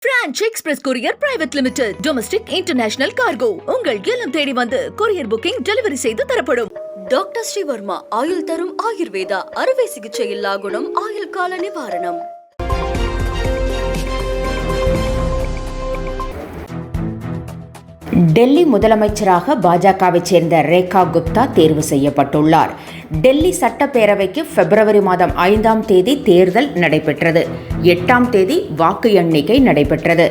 Branch express courier private limited. Domestic international cargo. உங்கள் இல்லம் தேடி வந்து கொரியர் புக்கிங் டெலிவரி செய்து தரப்படும். டாக்டர் ஸ்ரீவர்மா ஆயுள் தரும் ஆயுர்வேதா. அறுவை சிகிச்சை இல்லா குணம், ஆயுள் கால நிவாரணம். டெல்லி முதலமைச்சராக பாஜகவை சேர்ந்த ரேகா குப்தா தேர்வு செய்யப்பட்டுள்ளார். டெல்லி சட்டப்பேரவைக்கு பிப்ரவரி மாதம் 5ஆம் தேதி தேர்தல் நடைபெற்றது. 8ஆம் தேதி வாக்கு எண்ணிக்கை நடைபெற்றது.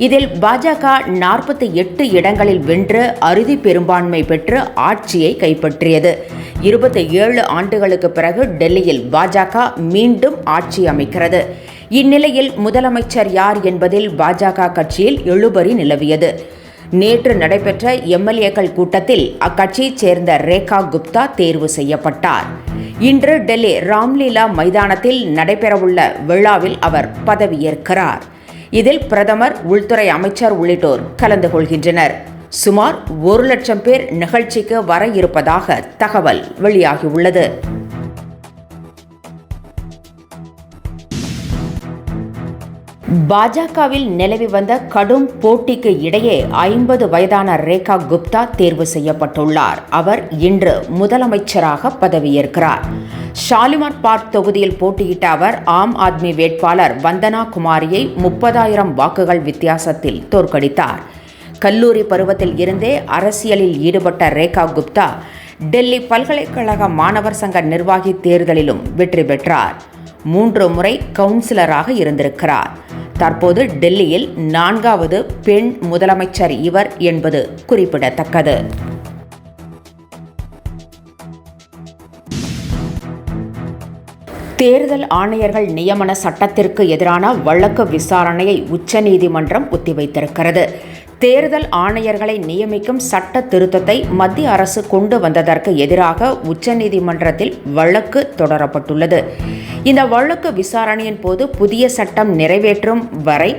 இதில் பாஜக 48 இடங்களில் வென்று அறுதி பெரும்பான்மை பெற்று ஆட்சியை கைப்பற்றியது. 27 ஆண்டுகளுக்கு பிறகு டெல்லியில் பாஜக மீண்டும் ஆட்சி அமைக்கிறது. இந்நிலையில் முதலமைச்சர் யார் என்பதில் பாஜக கட்சியில் இழுபறி நிலவியது. நேற்று நடைபெற்ற எம்எல்ஏக்கள் கூட்டத்தில் அக்கட்சியைச் சேர்ந்த ரேகா குப்தா தேர்வு செய்யப்பட்டார். இன்று டெல்லி ராம்லீலா மைதானத்தில் நடைபெறவுள்ள விழாவில் அவர் பதவியேற்கிறார். இதில் பிரதமர், உள்துறை அமைச்சர் உள்ளிட்டோர் கலந்து கொள்கின்றனர். சுமார் 1 லட்சம் பேர் நிகழ்ச்சிக்கு வர இருப்பதாக தகவல் வெளியாகியுள்ளது. பாஜகவில் நிலவி வந்த கடும் போட்டிக்கு இடையே 50 வயதான ரேகா குப்தா தேர்வு செய்யப்பட்டுள்ளார். அவர் இன்று முதலமைச்சராக பதவியேற்கிறார். ஷாலிமார் பாக் தொகுதியில் போட்டியிட்ட அவர் ஆம் ஆத்மி வேட்பாளர் வந்தனா குமாரியை 30,000 வாக்குகள் வித்தியாசத்தில் தோற்கடித்தார். கல்லூரி பருவத்தில் இருந்தே அரசியலில் ஈடுபட்ட ரேகா குப்தா டெல்லி பல்கலைக்கழக மாணவர் சங்க நிர்வாகி தேர்தலிலும் வெற்றி பெற்றார். 3 முறை கவுன்சிலராக இருந்திருக்கிறார். தற்போது டெல்லியில் 4வது பெண் முதலமைச்சர் இவர் என்பது குறிப்பிடத்தக்கது. தேர்தல் ஆணையர்கள் நியமன சட்டத்திற்கு எதிரான வழக்கு விசாரணையை உச்சநீதிமன்றம் ஒத்திவைத்திருக்கிறது. தேர்தல் ஆணையர்களை நியமிக்கும் சட்ட திருத்தத்தை மத்திய அரசு கொண்டு வந்ததற்கு எதிராக உச்சநீதிமன்றத்தில் வழக்கு தொடரப்பட்டுள்ளது. இந்த வழக்கு விசாரணையின் போது புதிய சட்டம் நிறைவேற்றும் வரை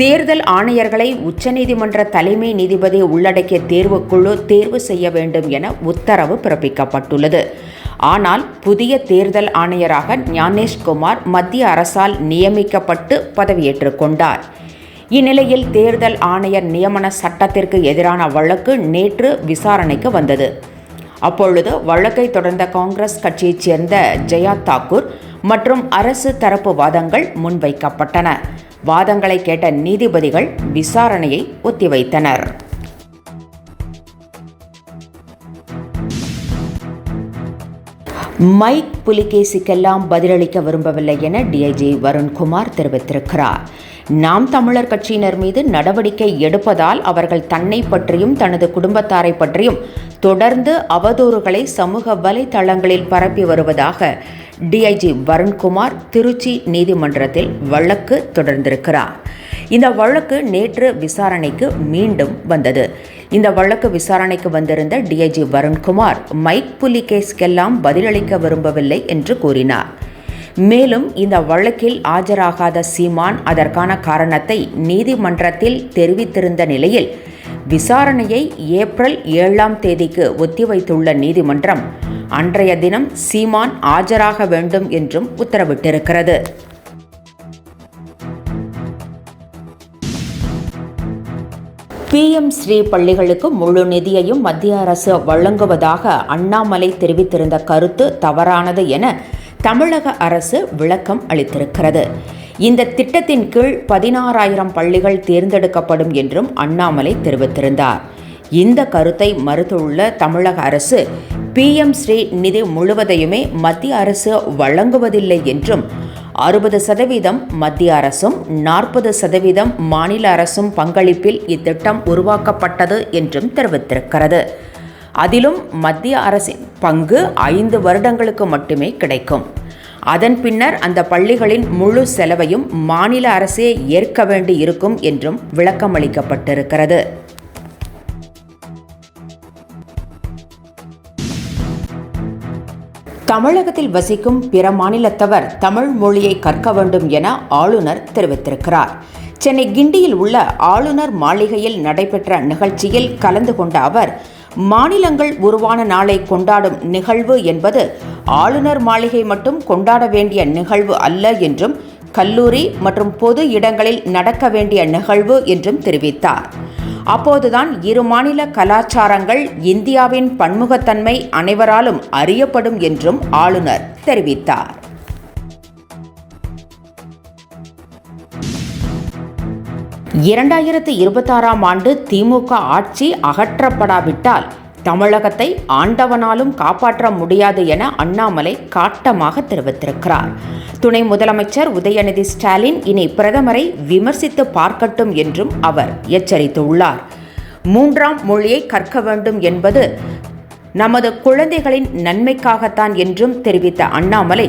தேர்தல் ஆணையர்களை உச்சநீதிமன்ற தலைமை நீதிபதி உள்ளடக்கிய தேர்வுக்குழு தேர்வு செய்ய வேண்டும் என உத்தரவு பிறப்பிக்கப்பட்டுள்ளது. ஆனால் புதிய தேர்தல் ஆணையராக ஞானேஷ்குமார் மத்திய அரசால் நியமிக்கப்பட்டு பதவியேற்றுக் கொண்டார். இந்நிலையில் தேர்தல் ஆணையர் நியமன சட்டத்திற்கு எதிரான வழக்கு நேற்று விசாரணைக்கு வந்தது. அப்பொழுது வழக்கை தொடர்ந்த காங்கிரஸ் கட்சியைச் சேர்ந்த ஜெயா தாக்கூர் மற்றும் அரசு தரப்பு வாதங்கள் முன்வைக்கப்பட்டன. வாதங்களை கேட்ட நீதிபதிகள் விசாரணையை ஒத்திவைத்தனர். மைக் புலிகேசிக்கெல்லாம் பதிலளிக்க விரும்பவில்லை என டிஐஜி வருண்குமார் தெரிவித்திருக்கிறார். நாம் தமிழர் கட்சியினர் மீது நடவடிக்கை எடுப்பதால் அவர்கள் தன்னை பற்றியும் தனது குடும்பத்தாரை பற்றியும் தொடர்ந்து அவதூறுகளை சமூக வலைதளங்களில் பரப்பி வருவதாக டிஐஜி வருண்குமார் திருச்சி நீதிமன்றத்தில் வழக்கு தொடர்ந்திருக்கிறார். இந்த வழக்கு நேற்று விசாரணைக்கு மீண்டும் வந்தது. இந்த வழக்கு விசாரணைக்கு வந்திருந்த டிஐஜி வருண்குமார் மைக் புலிகேஸ்க்கெல்லாம் பதிலளிக்க விரும்பவில்லை என்று கூறினார். மேலும் இந்த வழக்கில் ஆஜராகாத சீமான் அதற்கான காரணத்தை நீதிமன்றத்தில் தெரிவித்திருந்த நிலையில் விசாரணையை ஏப்ரல் 7ஆம் தேதிக்கு ஒத்திவைத்துள்ள நீதிமன்றம் அன்றைய தினம் சீமான் ஆஜராக வேண்டும் என்றும் உத்தரவிட்டிருக்கிறது. PM ஸ்ரீ பள்ளிகளுக்கு முழு நிதியையும் மத்திய அரசு வழங்குவதாக அண்ணாமலை தெரிவித்திருந்த கருத்து தவறானது என தமிழக அரசு விளக்கம் அளித்திருக்கிறது. இந்த திட்டத்தின் கீழ் 16,000 பள்ளிகள் தேர்ந்தெடுக்கப்படும் என்றும் அண்ணாமலை தெரிவித்திருந்தார். இந்த கருத்தை மறுத்துள்ள தமிழக அரசு PM ஸ்ரீ நிதி முழுவதையுமே மத்திய அரசு வழங்குவதில்லை என்றும் 60% மத்திய அரசும் 40% மாநில அரசும் பங்களிப்பில் இத்திட்டம் உருவாக்கப்பட்டது என்றும் தெரிவித்திருக்கிறது. அதிலும் மத்திய அரசின் பங்கு 5 வருடங்களுக்கு மட்டுமே கிடைக்கும். அதன் பின்னர் அந்த பள்ளிகளின் முழு செலவையும் மாநில அரசே ஏற்க வேண்டி இருக்கும் என்றும் விளக்கமளிக்கப்பட்டிருக்கிறது. தமிழகத்தில் வசிக்கும் பிற மாநிலத்தவர் தமிழ் மொழியை கற்க வேண்டும் என ஆளுநர் தெரிவித்திருக்கிறார். சென்னை கிண்டியில் உள்ள ஆளுநர் மாளிகையில் நடைபெற்ற நிகழ்ச்சியில் கலந்து கொண்ட அவர் மாநிலங்கள் உருவான நாளை கொண்டாடும் நிகழ்வு என்பது ஆளுநர் மாளிகை மட்டும் கொண்டாட வேண்டிய நிகழ்வு அல்ல என்றும் கல்லூரி மற்றும் பொது இடங்களில் நடக்க வேண்டிய நிகழ்வு என்றும் தெரிவித்தார். அப்போதுதான் இரு மாநில கலாச்சாரங்கள், இந்தியாவின் பன்முகத்தன்மை அனைவராலும் அறியப்படும் என்றும் ஆளுநர் தெரிவித்தார். இரண்டாயிரத்து 26ஆம் ஆண்டு திமுக ஆட்சி அகற்றப்படாவிட்டால் தமிழகத்தை ஆண்டவனாலும் காப்பாற்ற முடியாது என அண்ணாமலை காட்டமாக தெரிவித்திருக்கிறார். துணை முதலமைச்சர் உதயநிதி ஸ்டாலின் இனி பிரதமரை விமர்சித்து பார்க்கட்டும் என்றும் அவர் எச்சரித்துள்ளார். மூன்றாம் மொழியை கற்க வேண்டும் என்பது நமது குழந்தைகளின் நன்மைக்காகத்தான் என்றும் தெரிவித்த அண்ணாமலை,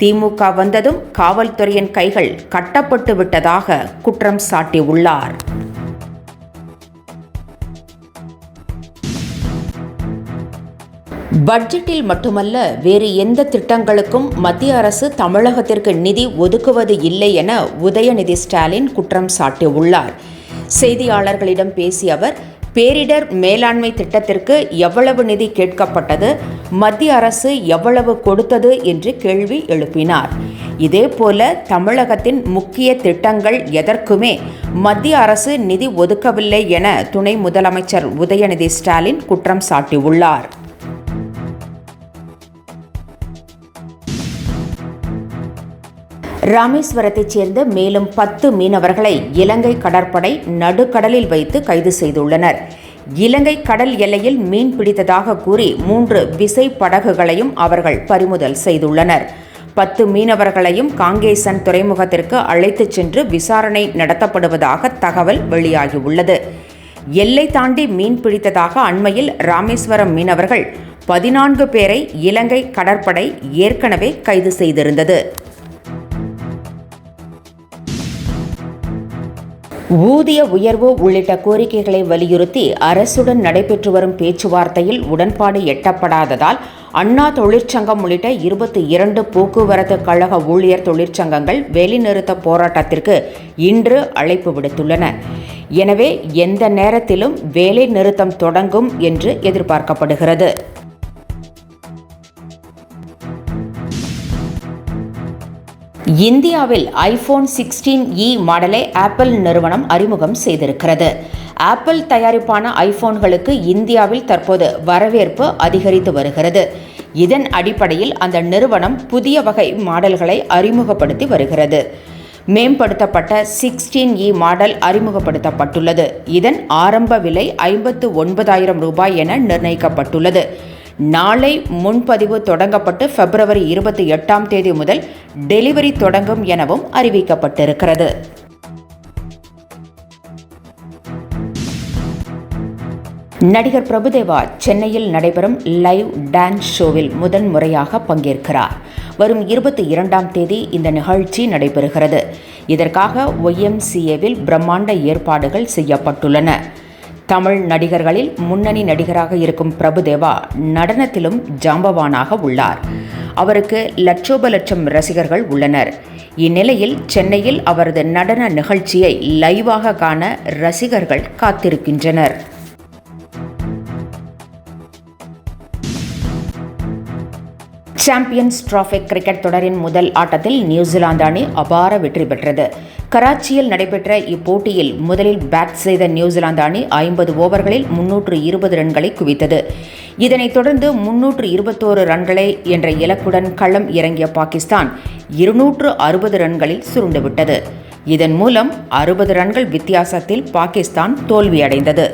திமுக வந்ததும் காவல்துறையின் கைகள் கட்டப்பட்டு விட்டதாக குற்றம் சாட்டியுள்ளார். பட்ஜெட்டில் மட்டுமல்ல, வேறு எந்த திட்டங்களுக்கும் மத்திய அரசு தமிழகத்திற்கு நிதி ஒதுக்குவது இல்லை என உதயநிதி ஸ்டாலின் குற்றம் சாட்டியுள்ளார். செய்தியாளர்களிடம் பேசிய அவர், பேரிடர் மேலாண்மை திட்டத்திற்கு எவ்வளவு நிதி கேட்கப்பட்டது, மத்திய அரசு எவ்வளவு கொடுத்தது என்று கேள்வி எழுப்பினார். இதேபோல தமிழகத்தின் முக்கிய திட்டங்கள் எதற்குமே மத்திய அரசு நிதி ஒதுக்கவில்லை என துணை முதலமைச்சர் உதயநிதி ஸ்டாலின் குற்றம் சாட்டியுள்ளார். ராமேஸ்வரத்தைச் சேர்ந்த மேலும் 10 மீனவர்களை இலங்கை கடற்படை நடுக்கடலில் வைத்து கைது செய்துள்ளனர். இலங்கை கடல் எல்லையில் மீன் பிடித்ததாக கூறி 3 விசை படகுகளையும் அவர்கள் பறிமுதல் செய்துள்ளனர். 10 மீனவர்களையும் காங்கேசன் துறைமுகத்திற்கு அழைத்துச் சென்று விசாரணை நடத்தப்படுவதாக தகவல் வெளியாகியுள்ளது. எல்லை தாண்டி மீன் பிடித்ததாக அண்மையில் ராமேஸ்வரம் மீனவர்கள் 14 பேரை இலங்கை கடற்படை ஏற்கனவே கைது செய்திருந்தது. ஊதிய உயர்வு உள்ளிட்ட கோரிக்கைகளை வலியுறுத்தி அரசுடன் நடைபெற்று வரும் பேச்சுவார்த்தையில் உடன்பாடு எட்டப்படாததால் அண்ணா தொழிற்சங்கம் உள்ளிட்ட 22 போக்குவரத்து கழக ஊழியர் தொழிற்சங்கங்கள் வேலைநிறுத்த போராட்டத்திற்கு இன்று அழைப்பு விடுத்துள்ளன. எனவே எந்த நேரத்திலும் வேலை நிறுத்தம் தொடங்கும் என்று எதிர்பார்க்கப்படுகிறது. இந்தியாவில் ஐபோன் 16e மாடலை ஆப்பிள் நிறுவனம் அறிமுகம் செய்திருக்கிறது. ஆப்பிள் தயாரிப்பான ஐபோன்களுக்கு இந்தியாவில் தற்போது வரவேற்பு அதிகரித்து வருகிறது. இதன் அடிப்படையில் அந்த நிறுவனம் புதிய வகை மாடல்களை அறிமுகப்படுத்தி வருகிறது. மேம்படுத்தப்பட்ட 16e மாடல் அறிமுகப்படுத்தப்பட்டுள்ளது. இதன் ஆரம்ப விலை 59,000 ரூபாய் என நிர்ணயிக்கப்பட்டுள்ளது. நாளை முன்பதிவு தொடங்கப்பட்டு பிப்ரவரி 28ஆம் தேதி முதல் டெலிவரி தொடங்கும் எனவும் அறிவிக்கப்பட்டிருக்கிறது. நடிகர் பிரபுதேவா சென்னையில் நடைபெறும் லைவ் டான்ஸ் ஷோவில் முதன்முறையாக பங்கேற்கிறார். வரும் 22ஆம் தேதி இந்த நிகழ்ச்சி நடைபெறுகிறது. இதற்காக YMCAவில் பிரம்மாண்ட ஏற்பாடுகள் செய்யப்பட்டுள்ளன. தமிழ் நடிகர்களில் முன்னணி நடிகராக இருக்கும் பிரபுதேவா நடனத்திலும் ஜாம்பவானாக உள்ளார். அவருக்கு லட்சோப லட்சம் ரசிகர்கள் உள்ளனர். இந்நிலையில் சென்னையில் அவரது நடன நிகழ்ச்சியை லைவாக காண ரசிகர்கள் காத்திருக்கின்றனர். சாம்பியன்ஸ் டிராபி கிரிக்கெட் தொடரின் முதல் ஆட்டத்தில் நியூசிலாந்து அணி அபார வெற்றி பெற்றது. கராச்சியில் நடைபெற்ற இப்போட்டியில் முதலில் பேட் செய்த நியூசிலாந்து அணி 50 ஓவர்களில் 320 ரன்களை குவித்தது. இதனைத் தொடர்ந்து 321 ரன்களை என்ற இலக்குடன் களம் இறங்கிய பாகிஸ்தான் 260 ரன்களில் சுருண்டுவிட்டது. இதன் மூலம் 60 ரன்கள் வித்தியாசத்தில் பாகிஸ்தான் தோல்வியடைந்தது.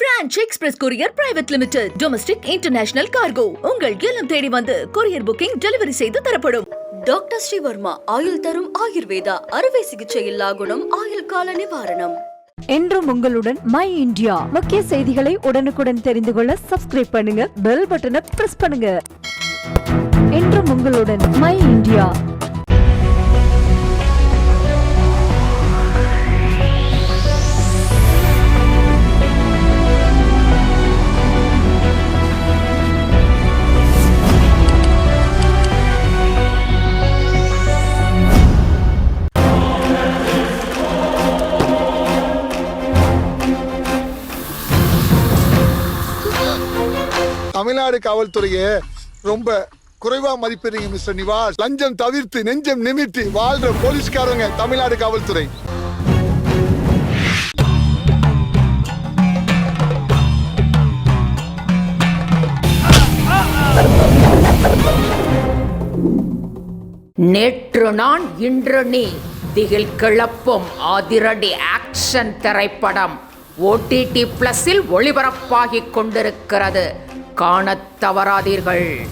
Branch express courier private limited domestic international cargo உங்கள் இல்லம் தேடி வந்து கொரியர் புக்கிங் டெலிவரி செய்து தரப்படும். டாக்டர் ஸ்ரீவர்மா ஆயுள் தரும் ஆயுர்வேதா அறுவை சிகிச்சை இல்லா குணம் ஆயுள் கால நிவாரணம். என்றும் உங்களுடன் மை இந்தியா. முக்கிய செய்திகளை உடனுக்குடன் தெரிந்து கொள்ள சப்ஸ்கிரைப் பண்ணுங்க, பெல் பட்டனை பிரஸ் பண்ணுங்க. என்றும் உங்களுடன் மை இந்தியா. தமிழ்நாடு காவல்துறையை ரொம்ப குறைவா மதிப்பிடுறீங்க மிஸ்டர் நிவாஸ். லஞ்சம் தவிர்த்து நெஞ்சம் நிமிர்த்தி வாழ்ற போலீஸ்காரங்க தமிழ்நாடு காவல்துறை. நேற்று நான் இன்று நீ திகில் கிளப்பும் அதிரடி ஆக்ஷன் திரைப்படம் OTT+இல் ஒளிபரப்பாகிக் கொண்டிருக்கிறது. காணத் தவறாதீர்கள்.